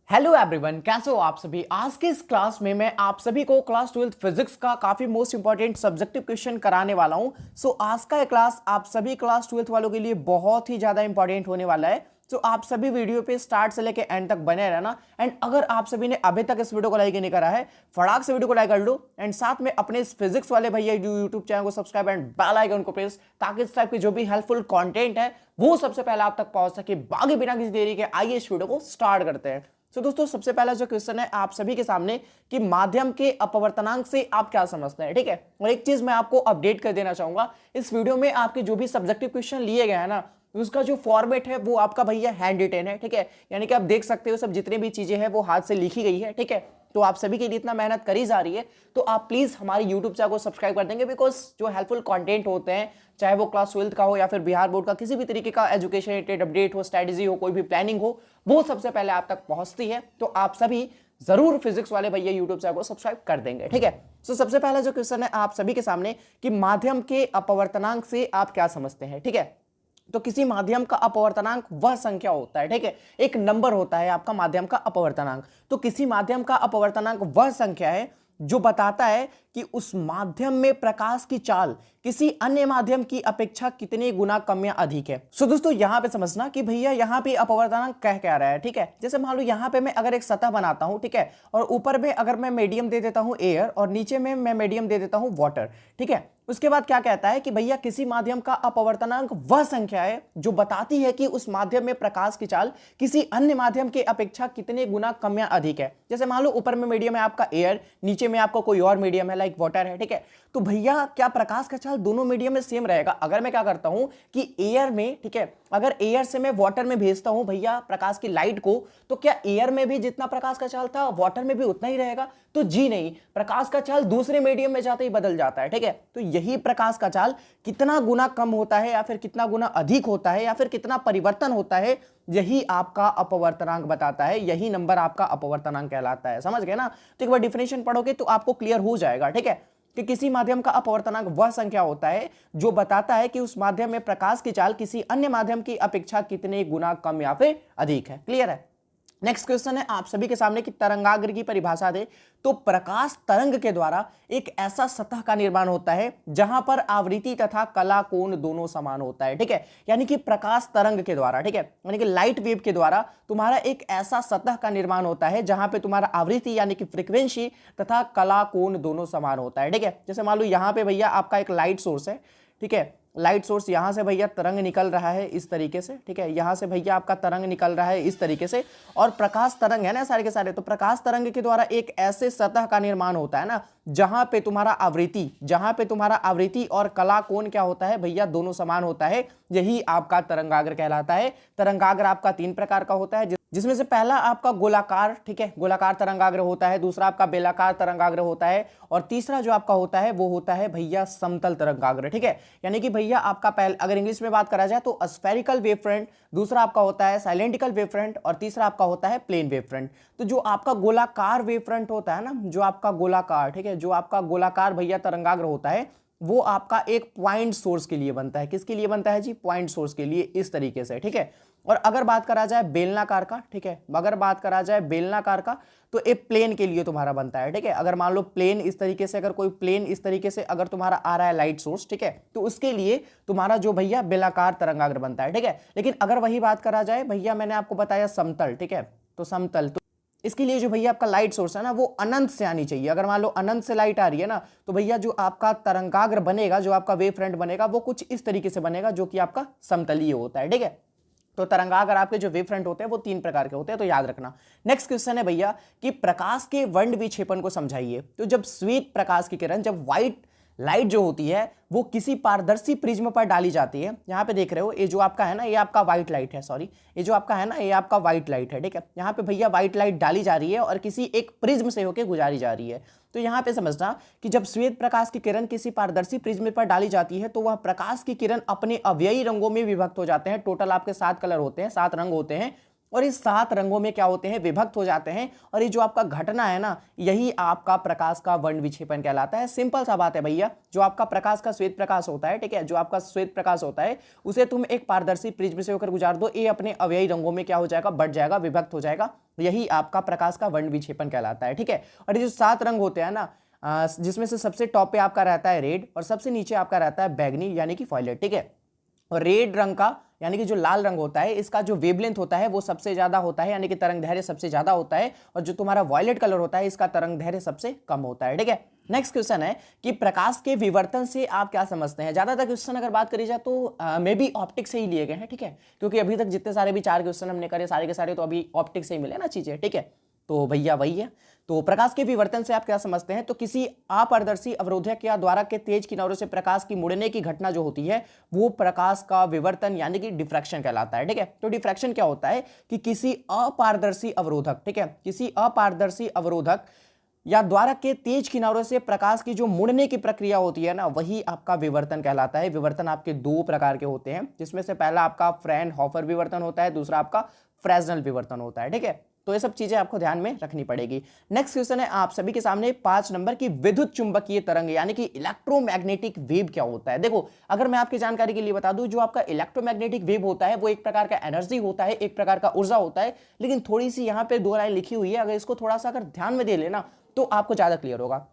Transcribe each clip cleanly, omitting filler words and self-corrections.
Hello everyone, कैसे हो आप सभी। आज के इस क्लास में मैं आप सभी को क्लास 12th फिजिक्स का काफी मोस्ट इंपॉर्टेंट सब्जेक्टिव क्वेश्चन कराने वाला हूं। सो आज का ये क्लास आप सभी क्लास 12th वालों के लिए बहुत ही ज्यादा इंपॉर्टेंट होने वाला है। सो आप सभी वीडियो पे स्टार्ट से लेके एंड तक बने रहना। एंड अगर आप सभी ने अभी तक इस वीडियो को लाइक नहीं करा है, फटाक से वीडियो को लाइक कर लो एंड साथ में अपने इस फिजिक्स वाले भैया यूट्यूब चैनल को सब्सक्राइब एंड बेल आइकन को प्रेस, ताकि इस टाइप की जो भी हेल्पफुल कंटेंट है वो सबसे पहले आप तक पहुंच सके। बाकी बिना किसी देरी के आइए इस वीडियो को स्टार्ट करते हैं। तो दोस्तों सबसे पहला जो क्वेश्चन है आप सभी के सामने कि माध्यम के अपवर्तनांक से आप क्या समझते हैं, ठीक है। और एक चीज मैं आपको अपडेट कर देना चाहूंगा, इस वीडियो में आपके जो भी सब्जेक्टिव क्वेश्चन लिए गए हैं ना, उसका जो फॉर्मेट है वो आपका भैया हैंड रिटेन है, ठीक है। यानी कि आप देख सकते हो सब जितनी भी चीजें हैं वो हाथ से लिखी गई है, ठीक है। तो आप सभी के लिए इतना मेहनत करी जा रही है, तो आप प्लीज हमारे यूट्यूब चैनल को सब्सक्राइब कर देंगे, बिकॉज जो हेल्पफुल कंटेंट होते हैं, चाहे वो क्लास 12th का हो या फिर बिहार बोर्ड का किसी भी तरीके का एजुकेशन रिलेटेड अपडेट हो, स्ट्रेटेजी हो, कोई भी प्लानिंग हो, वो सबसे पहले आप तक पहुंचती है। तो आप सभी जरूर फिजिक्स वाले भैया यूट्यूब चैनल को सब्सक्राइब कर देंगे, ठीक है। तो सबसे पहला जो क्वेश्चन है आप सभी के सामने कि माध्यम के अपवर्तनांक से आप क्या समझते हैं, ठीक है। तो किसी माध्यम का अपवर्तनांक वह संख्या होता है, ठीक है। एक नंबर होता है आपका माध्यम का अपवर्तनांक। तो किसी माध्यम का अपवर्तनांक वह संख्या है जो बताता है कि उस माध्यम में प्रकाश की चाल किसी अन्य माध्यम की अपेक्षा कितने गुना कम या अधिक है। सो दोस्तों यहां पे समझना कि भैया यहां पे अपवर्तनांक कह क्या रहा है, ठीक है। जैसे मान लो यहां पे मैं अगर एक सतह बनाता हूं, ठीक है, और ऊपर में अगर मैं मीडियम दे देता हूं एयर और नीचे में मैं मीडियम दे देता हूं वाटर, ठीक है। उसके बाद क्या कहता है कि भैया किसी माध्यम का अपवर्तनांक वह संख्या है जो बताती है कि उस माध्यम में प्रकाश की चाल किसी अन्य माध्यम के अपेक्षा कितने गुना कम या अधिक है। जैसे मान लो ऊपर में मीडियम है आपका एयर, नीचे में आपका कोई और मीडियम है लाइक वाटर है, ठीक है। तो भैया क्या प्रकाश का चाल दोनों मीडियम में सेम रहेगा। अगर मैं क्या करता हूं कि एयर में, ठीक है, अगर एयर से मैं वाटर में भेजता हूं भैया प्रकाश की लाइट को, तो क्या एयर में भी जितना प्रकाश का चाल था वाटर में भी उतना ही रहेगा? तो जी नहीं, प्रकाश का चाल दूसरे मीडियम में जाते ही बदल जाता है, ठीक है। तो यही प्रकाश का चाल कितना गुना कम होता है या फिर कितना गुना अधिक होता है या फिर कितना परिवर्तन होता है, यही आपका अपवर्तनांक बताता है। यही नंबर आपका अपवर्तनांक कहलाता है। समझ गए ना। तो एक बार डिफिनेशन पढ़ोगे तो आपको क्लियर हो जाएगा, ठीक है, कि किसी माध्यम का अपवर्तनांक वह संख्या होता है जो बताता है कि उस माध्यम में प्रकाश की चाल किसी अन्य माध्यम की अपेक्षा कितने गुना कम या फिर अधिक है। क्लियर है। नेक्स्ट क्वेश्चन है आप सभी के सामने कि तरंगाग्र की परिभाषा दे। तो प्रकाश तरंग के द्वारा एक ऐसा सतह का निर्माण होता है जहां पर आवृत्ति तथा कला कोण दोनों समान होता है, ठीक है। यानी कि प्रकाश तरंग के द्वारा, ठीक है, यानी कि लाइट वेव के द्वारा तुम्हारा एक ऐसा सतह का निर्माण होता है जहां पे तुम्हारा आवृत्ति यानी कि फ्रीक्वेंसी तथा कला कोण दोनों समान होता है, ठीक है। जैसे मान लो यहां पे भैया आपका एक लाइट सोर्स है, ठीक है। लाइट सोर्स यहां से भैया तरंग निकल रहा है इस तरीके से, ठीक है। यहां से भैया आपका तरंग निकल रहा है इस तरीके से, और प्रकाश तरंग है ना सारे के सारे। तो प्रकाश तरंग के द्वारा एक ऐसे सतह का निर्माण होता है ना जहां पे तुम्हारा आवृत्ति और कला कोण क्या होता है भैया, दोनों समान होता है। यही आपका तरंगाग्र कहलाता है। तरंगाग्र आपका 3 प्रकार का होता है, जिसमें से पहला आपका गोलाकार, ठीक है, गोलाकार तरंगाग्र होता है। दूसरा आपका बेलाकार तरंगाग्र होता है। और तीसरा जो आपका होता है वो होता है भैया समतल तरंगाग्र, ठीक है। यानी कि भैया आपका पहले अगर इंग्लिश में बात करा जाए तो स्फेरिकल वेव फ्रंट, दूसरा आपका होता है साइलेंटिकल वेव फ्रंट और तीसरा आपका होता है प्लेन वेव फ्रंट। तो जो आपका गोलाकार वेव फ्रंट होता है ना, जो आपका गोलाकार, ठीक है, जो आपका गोलाकार भैया तरंगाग्र होता है वो आपका एक पॉइंट सोर्स के लिए बनता है। किसके लिए बनता है जी? पॉइंट सोर्स के लिए, इस तरीके से, ठीक है। और अगर बात करा जाए बेलनाकार का, ठीक है, अगर बात करा जाए बेलनाकार का तो एक प्लेन के लिए तुम्हारा बनता है, ठीक है। अगर मान लो प्लेन इस तरीके से, अगर कोई प्लेन इस तरीके से अगर तुम्हारा आ रहा है लाइट सोर्स, ठीक है, तो उसके लिए तुम्हारा जो भैया बेलाकार तरंगाग्र बनता है, ठीक है। लेकिन अगर वही बात करा जाए भैया, मैंने आपको बताया समतल, ठीक है, तो समतल, तो इसके लिए जो भैया आपका लाइट सोर्स है ना वो अनंत से आनी चाहिए। अगर मान लो अनंत से लाइट आ रही है ना, तो भैया जो आपका तरंगाग्र बनेगा, जो आपका वेव फ्रंट बनेगा वो कुछ इस तरीके से बनेगा जो कि आपका समतलीय होता है, ठीक है। तो तरंगाग्र आपके जो वेव फ्रंट होते हैं वो 3 प्रकार के होते हैं, तो याद रखना। नेक्स्ट क्वेश्चन है भैया कि प्रकाश के वर्ण विक्षेपण को समझाइए। तो जब श्वेत प्रकाश की किरण, जब व्हाइट लाइट जो होती है वो किसी पारदर्शी प्रिज्म पर डाली जाती है, यहाँ पे देख रहे हो ये जो आपका है ना, ये आपका व्हाइट लाइट है, सॉरी, ये जो आपका है ना ये आपका व्हाइट लाइट है, ठीक है। यहाँ पे भैया व्हाइट लाइट डाली जा रही है और किसी एक प्रिज्म से होकर गुजारी जा रही है। तो यहाँ पे समझना कि जब श्वेत प्रकाश की किरण किसी पारदर्शी प्रिज्म पर डाली जाती है तो वह प्रकाश की किरण अपने अवयवी रंगों में विभक्त हो जाते हैं। टोटल आपके 7 कलर होते हैं, 7 रंग होते हैं। और इस 7 रंगों में क्या होते हैं, विभक्त हो जाते हैं। और ये जो आपका घटना है ना, यही आपका प्रकाश का वर्ण विक्षेपण कहलाता है। सिंपल सा बात है भैया, जो आपका प्रकाश का श्वेत प्रकाश होता है, ठीक है, जो आपका श्वेत प्रकाश होता है उसे तुम एक पारदर्शी प्रिज्म से होकर गुजार दो, ये अपने अवयवी रंगों में क्या हो जाएगा, बढ़ जाएगा, विभक्त हो जाएगा। यही आपका प्रकाश का वर्ण विक्षेपण कहलाता है, ठीक है। और ये जो 7 रंग होते हैं ना, जिसमें से सबसे टॉप पे आपका रहता है रेड और सबसे नीचे आपका रहता है बैगनी यानी कि वायलेट, ठीक है। और रेड रंग का यानी कि जो लाल रंग होता है, इसका जो वेवलेंथ होता है वो सबसे ज्यादा होता है, यानी कि तरंग दैर्घ्य सबसे ज्यादा होता है। और जो तुम्हारा वायलेट कलर होता है, इसका तरंग दैर्घ्य सबसे कम होता है, ठीक है। नेक्स्ट क्वेश्चन है कि प्रकाश के विवर्तन से आप क्या समझते हैं। ज्यादातर क्वेश्चन अगर बात करी जाए तो मे बी ऑप्टिक्स से ही लिए गए हैं, ठीक है, क्योंकि अभी तक जितने सारे भी 4 क्वेश्चन हमने करे सारे के सारे तो अभी ऑप्टिक्स से ही मिले ना चीजें, ठीक है। तो भैया वही है। तो प्रकाश के विवर्तन से आप क्या समझते हैं, तो किसी अपारदर्शी अवरोधक या द्वारक के तेज किनारों से प्रकाश की मुड़ने की घटना जो होती है वो प्रकाश का विवर्तन यानी कि डिफ्रैक्शन कहलाता है, ठीक है। तो डिफ्रैक्शन क्या होता है कि किसी अपारदर्शी अवरोधक, ठीक है, किसी अपारदर्शी अवरोधक या द्वारक के तेज किनारों से प्रकाश की जो मुड़ने की प्रक्रिया होती है ना, वही आपका विवर्तन कहलाता है। विवर्तन आपके 2 प्रकार के होते हैं, जिसमें से पहला आपका फ्रेनहोफर विवर्तन होता है, दूसरा आपका फ्रेस्नेल विवर्तन होता है, ठीक है। तो ये सब चीजें आपको ध्यान में रखनी पड़ेगी। नेक्स्ट क्वेश्चन है आप सभी के सामने 5 नंबर की विद्युत चुंबकीय तरंग यानी कि इलेक्ट्रोमैग्नेटिक वेव क्या होता है। देखो अगर मैं आपकी जानकारी के लिए बता दूं, जो आपका इलेक्ट्रोमैग्नेटिक वेव होता है वो एक प्रकार का एनर्जी होता है, एक प्रकार का ऊर्जा होता है। लेकिन थोड़ी सी यहाँ पे 2 लाइन लिखी हुई है, अगर इसको थोड़ा सा अगर ध्यान में दे लेना तो आपको ज्यादा क्लियर होगा।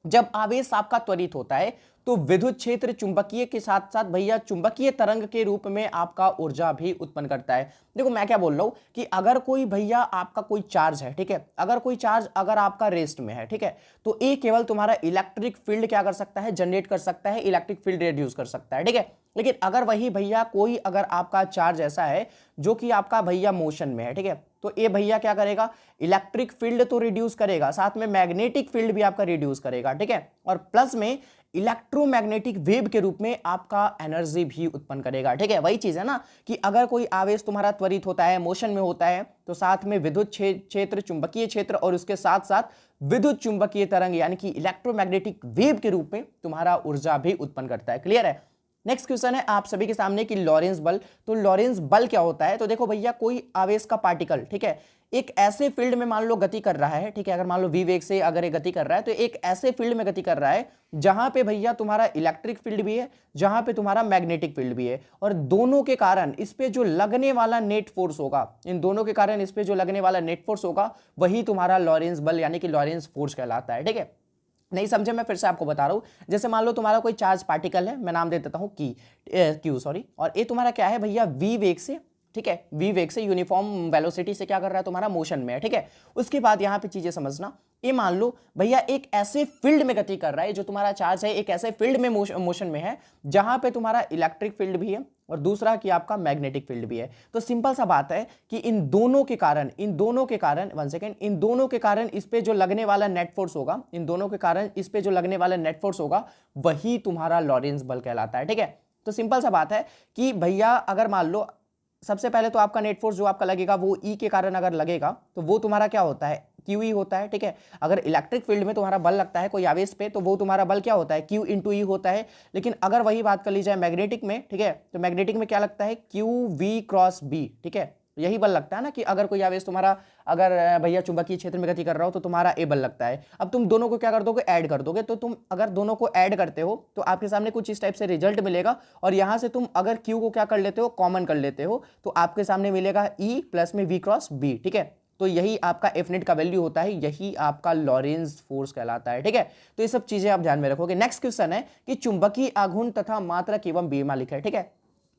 जब आवेश आपका त्वरित होता है तो विद्युत क्षेत्र चुंबकीय के साथ साथ भैया चुंबकीय तरंग के रूप में आपका ऊर्जा भी उत्पन्न करता है। देखो मैं क्या बोल रहा हूं कि अगर कोई भैया आपका कोई चार्ज है, ठीक है, अगर कोई चार्ज अगर आपका रेस्ट में है, ठीक है, तो ये केवल तुम्हारा इलेक्ट्रिक फील्ड क्या कर सकता है, जनरेट कर सकता है, इलेक्ट्रिक फील्ड रिड्यूस कर सकता है, ठीक है। लेकिन अगर वही भैया कोई अगर आपका चार्ज ऐसा है जो कि आपका भैया मोशन में है, ठीक है, तो ये भैया क्या करेगा, इलेक्ट्रिक फील्ड तो रिड्यूस करेगा, साथ में मैग्नेटिक फील्ड भी आपका रिड्यूस करेगा, ठीक है, और प्लस में इलेक्ट्रोमैग्नेटिक वेव के रूप में आपका एनर्जी भी उत्पन्न करेगा, ठीक है। वही चीज है ना कि अगर कोई आवेश तुम्हारा त्वरित होता है, मोशन में होता है, तो साथ में विद्युत क्षेत्र, चुंबकीय क्षेत्र और उसके साथ साथ विद्युत चुंबकीय तरंग यानी कि इलेक्ट्रोमैग्नेटिक वेव के रूप में तुम्हारा ऊर्जा भी उत्पन्न करता है। क्लियर है। नेक्स्ट क्वेश्चन है आप सभी के सामने कि लॉरेंस बल। तो लॉरेंस बल क्या होता है, तो देखो भैया कोई आवेश का पार्टिकल, ठीक है, एक ऐसे फील्ड में मान लो गति कर रहा है, ठीक है, अगर मान लो v वेग से अगर ये गति कर रहा है तो एक ऐसे फील्ड में गति कर रहा है जहां पे भैया तुम्हारा इलेक्ट्रिक फील्ड भी है, जहां पे तुम्हारा मैग्नेटिक फील्ड भी है, और दोनों के कारण इस पे जो लगने वाला नेट फोर्स होगा, इन दोनों के कारण इस पे जो लगने वाला नेट फोर्स होगा वही तुम्हारा लॉरेंस बल यानी कि लॉरेंस फोर्स कहलाता है, ठीक है। नहीं समझे, मैं फिर से आपको बता रहा हूं। जैसे मान लो तुम्हारा कोई चार्ज पार्टिकल है, मैं नाम दे देता हूं क्यू सॉरी, और ये तुम्हारा क्या है भैया v वेग से, ठीक है, v वेग से यूनिफॉर्म वेलोसिटी से क्या कर रहा है, तुम्हारा मोशन में है, ठीक है। उसके बाद यहां पे चीजें समझना, ये मान लो भैया एक ऐसे फील्ड में गति कर रहा है, जो तुम्हारा चार्ज है एक ऐसे फील्ड में मोशन में है जहां पे तुम्हारा इलेक्ट्रिक फील्ड भी है और दूसरा कि आपका मैग्नेटिक फील्ड भी है। तो सिंपल सा बात है कि इन दोनों के कारण इन दोनों के कारण इस पे जो लगने वाला नेट फोर्स होगा, इन दोनों के कारण इस पे जो लगने वाला नेट फोर्स होगा वही तुम्हारा लॉरेंस बल कहलाता है, ठीक है। तो सिंपल सा बात है कि भैया अगर मान लो सबसे पहले तो आपका नेट फोर्स जो आपका लगेगा वो ई के कारण अगर लगेगा तो वो तुम्हारा क्या होता है, क्यू ई होता है, ठीक है। अगर इलेक्ट्रिक फील्ड में तुम्हारा बल लगता है कोई आवेश पे तो वो तुम्हारा बल क्या होता है, क्यू इंटू ई होता है। लेकिन अगर वही बात कर ली जाए मैग्नेटिक में, ठीक है, तो मैग्नेटिक में क्या लगता है, क्यू वी क्रॉस बी, ठीक है, यही बल लगता है ना कि अगर कोई आवेश तुम्हारा अगर भैया चुंबकीय क्षेत्र में गति कर रहा हो तो तुम्हारा ए बल लगता है। अब तुम दोनों को क्या कर दोगे, ऐड कर दोगे, तो तुम अगर दोनों को ऐड करते हो तो आपके सामने कुछ इस टाइप से रिजल्ट मिलेगा, और यहां से तुम अगर क्यू को क्या कर लेते हो, कॉमन कर लेते हो, तो आपके सामने मिलेगा ई प्लस में वी क्रॉस बी, ठीक है। तो यही आपका एफ नेट का वैल्यू होता है, यही आपका लॉरेंस फोर्स कहलाता है, ठीक है। तो ये सब चीजें आप ध्यान में रखोगे। नेक्स्ट क्वेश्चन है कि चुंबकीय आघूर्ण तथा मात्रक एवं बीमा लिखा है, ठीक है।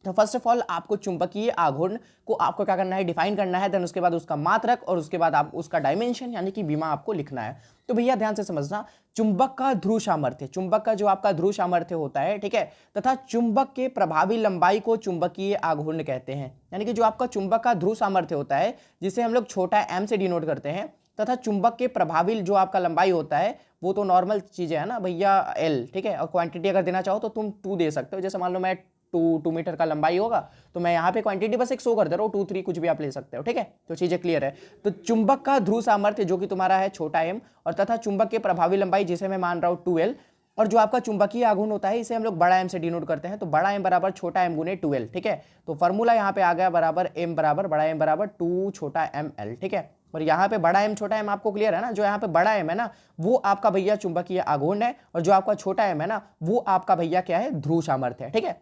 तो फर्स्ट ऑफ ऑल आपको चुंबकीय आघूर्ण को आपको क्या करना है, डिफाइन करना है, देन उसके बाद उसका मात्रक और उसके बाद आप उसका डायमेंशन यानी कि बीमा आपको लिखना है। तो भैया ध्यान से समझना, चुंबक का ध्रुव सामर्थ्य, चुंबक का जो आपका ध्रुव सामर्थ्य होता है, ठीक है, तथा चुंबक के प्रभावी लंबाई को चुंबकीय आघूर्ण कहते हैं। यानी कि जो आपका चुंबक का ध्रुव सामर्थ्य होता है जिसे हम लोग छोटा m से डिनोट करते हैं, तथा चुंबक के प्रभावी जो आपका लंबाई होता है वो तो नॉर्मल चीजें है ना भैया l, ठीक है, और क्वांटिटी अगर देना चाहो तो तुम 2 दे सकते हो। जैसे मान लो मैं 2 मीटर का लंबाई होगा तो मैं यहाँ पे क्वांटिटी बस एक 100 कर दे रहा हूँ, 2 3 कुछ भी आप ले सकते हो, ठीक है। तो चीजें क्लियर है। तो चुंबक का ध्रुव सामर्थ्य जो कि तुम्हारा है छोटा m, और तथा चुंबक के प्रभावी लंबाई जिसे मैं मान रहा हूँ 2l, और जो आपका चुंबकीय आघूर्ण होता है इसे हम लोग बड़ा एम से डिनोट करते हैं, तो बड़ा एम बराबर छोटा एम गुने 2l, ठीक है। तो फॉर्मूला यहाँ पे आ गया बराबर एम बराबर बड़ा एम बराबर 2 छोटा एम एल, ठीक है। और यहाँ पे बड़ा एम छोटा एम आपको क्लियर है ना, जो यहाँ पे बड़ा एम है ना वो आपका भैया चुंबकीय आघूर्ण है, और जो आपका छोटा एम है ना वो आपका भैया क्या है, ध्रुव सामर्थ्य है, ठीक है।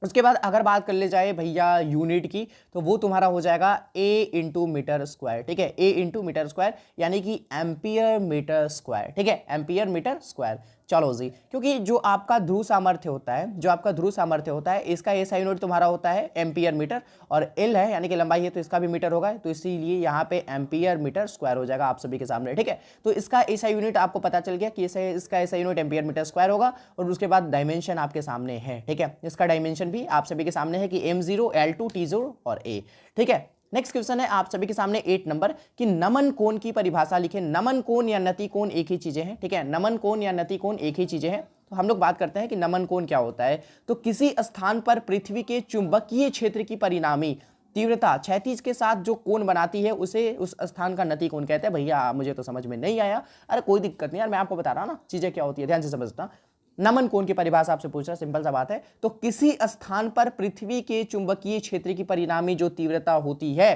उसके बाद अगर बात कर ले जाए भैया यूनिट की, तो वो तुम्हारा हो जाएगा ए इंटू मीटर स्क्वायर, ठीक है। ए इंटू मीटर स्क्वायर यानी कि एम्पियर मीटर स्क्वायर, ठीक है, एम्पियर मीटर स्क्वायर। चलो जी, क्योंकि जो आपका ध्रुव सामर्थ्य होता है, जो आपका ध्रुव सामर्थ्य होता है, इसका एसआई यूनिट तुम्हारा होता है एम्पियर मीटर, और एल है यानी कि लंबाई है तो इसका भी मीटर होगा, तो इसीलिए यहाँ पे एम्पियर मीटर स्क्वायर हो जाएगा आप सभी के सामने, ठीक है। तो इसका एसआई यूनिट आपको पता चल गया कि इसका SI unit ampere metre square होगा, और उसके बाद डायमेंशन आपके सामने है, ठीक है। इसका डायमेंशन भी आप सभी के सामने है कि m0, l2, t0 और a, ठीक है। नेक्स्ट क्वेश्चन है आप सभी के सामने 8 नंबर कि नमन कोण की परिभाषा लिखें। नमन कोण या नति कोण एक ही चीजें हैं, ठीक है। नमन कोण या नति कोण एक ही चीजें हैं। तो हम लोग बात करते हैं कि नमन कोण क्या होता है। तो किसी स्थान पर पृथ्वी के चुंबकीय क्षेत्र की परिणामी तीव्रता क्षैतिज के साथ जो कोण बनाती है उसे उस स्थान का नति कोण कहते हैं। भैया मुझे तो समझ में नहीं आया, अरे कोई दिक्कत नहीं यार, मैं आपको बता रहा हूं ना चीजें क्या होती है, ध्यान से समझना। नमन कोण की परिभाषा आपसे पूछ रहा, सिंपल सा बात है। तो किसी स्थान पर पृथ्वी के चुंबकीय क्षेत्र की परिणामी जो तीव्रता होती है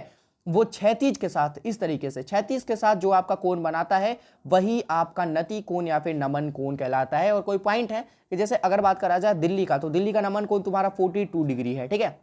वो क्षैतिज के साथ, इस तरीके से क्षैतिज के साथ जो आपका कोण बनाता है वही आपका नति कोण या फिर नमन कोण कहलाता है। और कोई पॉइंट है कि जैसे अगर बात करा जाए दिल्ली का, तो दिल्ली का नमन कोण तुम्हारा 42 डिग्री है, ठीक है।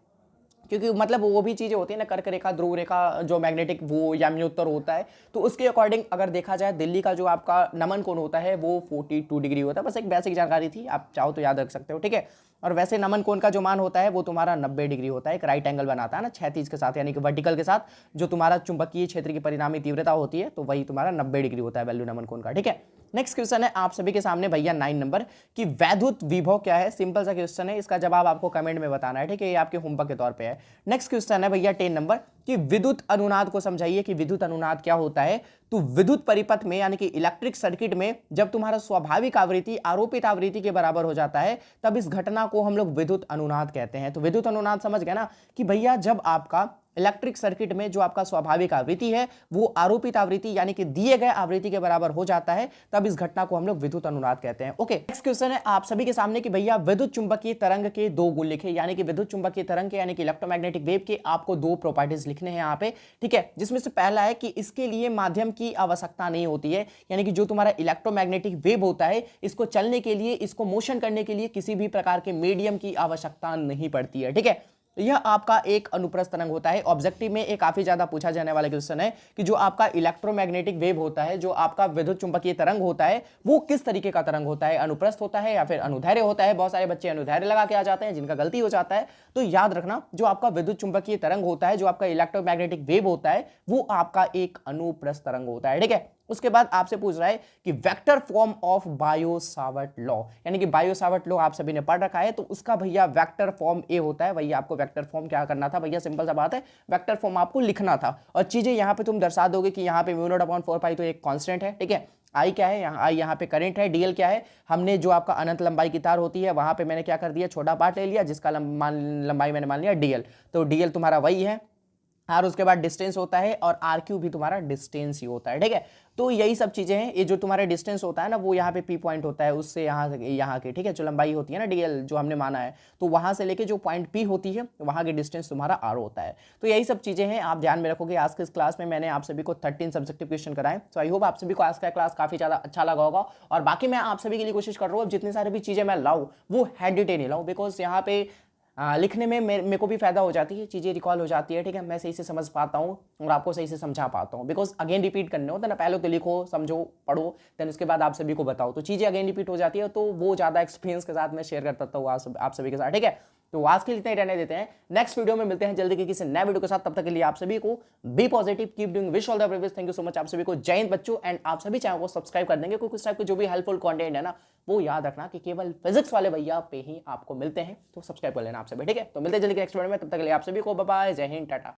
क्योंकि मतलब वो भी चीजें होती है ना, कर्क रेखा, ध्रुव रेखा, जो मैग्नेटिक वो याम्योत्तर होता है, तो उसके अकॉर्डिंग अगर देखा जाए दिल्ली का जो आपका नमन कोण होता है वो 42 डिग्री होता है। बस एक बेसिक जानकारी थी, आप चाहो तो याद रख सकते हो, ठीक है। और वैसे नमन कोण का जो मान होता है वो तुम्हारा 90 डिग्री होता है, एक राइट एंगल बनाता है ना क्षैतिज के साथ यानी कि वर्टिकल के साथ, जो तुम्हारा चुंबकीय क्षेत्र की परिणामी तीव्रता होती है तो वही तुम्हारा 90 डिग्री होता है वैल्यू नमन कोण का, ठीक है। नेक्स्ट क्वेश्चन है आप सभी के सामने भैया 9 नंबर कि वैद्युत विभव क्या है। सिंपल सा क्वेश्चन है, इसका जवाब आपको कमेंट में बताना है, ठीक है, ये आपके होमवर्क के तौर पे है। नेक्स्ट क्वेश्चन है भैया 10 नंबर कि विद्युत अनुनाद को समझाइए कि विद्युत अनुनाद क्या होता है। तो विद्युत परिपथ में यानी कि इलेक्ट्रिक सर्किट में जब तुम्हारा स्वाभाविक आवृत्ति आरोपित आवृत्ति के बराबर हो जाता है तब इस घटना को हम लोग विद्युत अनुनाद कहते हैं। तो विद्युत अनुनाद समझ गए ना कि भैया जब आपका इलेक्ट्रिक सर्किट में जो आपका स्वाभाविक आवृत्ति है वो आरोपित आवृत्ति यानी कि दिए गए आवृत्ति के बराबर हो जाता है, तब इस घटना को हम लोग विद्युत अनुनाद कहते हैं। ओके, नेक्स्ट क्वेश्चन है आप सभी के सामने कि भैया विद्युत चुंबकीय तरंग के दो गुण लिखे, यानी कि विद्युत चुंबकीय तरंग के यानी कि इलेक्ट्रोमैग्नेटिक वेव के आपको दो प्रॉपर्टीज लिखने हैं यहाँ पे, ठीक है। जिसमें से पहला है कि इसके लिए माध्यम की आवश्यकता नहीं होती है, यानी कि जो तुम्हारा इलेक्ट्रोमैग्नेटिक वेव होता है इसको चलने के लिए, इसको मोशन करने के लिए किसी भी प्रकार के मीडियम की आवश्यकता नहीं पड़ती है, ठीक है। यह आपका एक अनुप्रस्थ तरंग होता है। ऑब्जेक्टिव में एक काफी ज्यादा पूछा जाने वाला क्वेश्चन है कि जो आपका इलेक्ट्रोमैग्नेटिक वेव होता है, जो आपका विद्युत चुंबकीय तरंग होता है, वो किस तरीके का तरंग होता है, अनुप्रस्थ होता है या फिर अनुदैर्ध्य होता है। बहुत सारे बच्चे अनुदैर्ध्य लगा के आ जाते हैं जिनका गलती हो जाता है। तो याद रखना जो आपका विद्युत चुंबकीय तरंग होता है, जो आपका इलेक्ट्रोमैग्नेटिक वेव होता है, वो आपका एक अनुप्रस्थ तरंग होता है, ठीक है। उसके बाद आपसे पूछ रहा है कि vector form of Biot-Savart law, यानी कि बायो-सावर्ट लॉ आप सभी ने पढ़ रखा है, तो उसका भैया वेक्टर फॉर्म ए होता है। वही आपको वेक्टर फॉर्म क्या करना था भैया, सिंपल सा बात है, वेक्टर फॉर्म आपको लिखना था। और चीजें यहाँ पे तुम दर्शा दोगे कि यहाँ पे μ0/4π तो एक कांस्टेंट है, ठीक है। आई क्या है, आई यहाँ पे करंट है, डीएल क्या है, हमने जो आपका अनंत लंबाई की तार होती है वहां पे मैंने क्या कर दिया, छोटा पार्ट ले लिया जिसका लंबाई मैंने मान लिया डीएल। तो डीएल तुम्हारा वही है, आर उसके बाद डिस्टेंस होता है और आर क्यू भी तुम्हारा डिस्टेंस ही होता है, ठीक है। तो यही सब चीजें हैं। ये जो तुम्हारा डिस्टेंस होता है ना वो यहाँ पे पी पॉइंट होता है, उससे यहाँ के, ठीक है, जो लंबाई होती है ना डीएल जो हमने माना है, तो वहां से लेके जो पॉइंट पी होती है वहां की डिस्टेंस तुम्हारा आर होता है। तो यही सब चीजें हैं, आप ध्यान में रखोगे। आज के इस क्लास में मैंने आप सभी को 13 सब्जेक्टिव क्वेश्चन कराए। सो आई होप आप सभी को आज का क्लास काफी ज्यादा अच्छा लगा होगा। और बाकी मैं आप सभी के लिए कोशिश कर रहा हूँ अब जितनी सारी भी चीजें मैं लाऊं वो हेड डिटेल नहीं लाऊं, बिकॉज यहाँ पे लिखने में मेरे को भी फायदा हो जाती है, चीज़ें रिकॉल हो जाती है, ठीक है। मैं सही से समझ पाता हूँ और आपको सही से समझा पाता हूँ, बिकॉज अगेन रिपीट करने होता है ना, पहले तो लिखो, समझो, पढ़ो, देन उसके बाद आप सभी को बताओ, तो चीज़ें अगेन रिपीट हो जाती है। तो वो ज़्यादा एक्सपीरियंस के साथ मैं शेयर करता हूँ आप सभी के साथ, ठीक है। तो आज के लिए इतना ही रहने देते हैं, नेक्स्ट वीडियो में मिलते हैं जल्दी के किसी नए वीडियो के साथ। तब तक के लिए आप सभी को be positive, keep doing, wish all the very best, thank you so much आप सभी को। जय हिंद बच्चों। एंड आप सभी चैनल को सब्सक्राइब कर देंगे क्योंकि इस टाइप के जो भी हेल्पफुल कंटेंट है ना वो याद रखना कि केवल फिजिक्स वाले भैया पे ही आपको मिलते हैं, तो सब्सक्राइब कर लेना आप सभी, ठीक है। तो मिलते हैं जल्दी के नेक्स्ट वीडियो में, तब तक के लिए आप सभी को बाय बाय, जय हिंद, टाटा।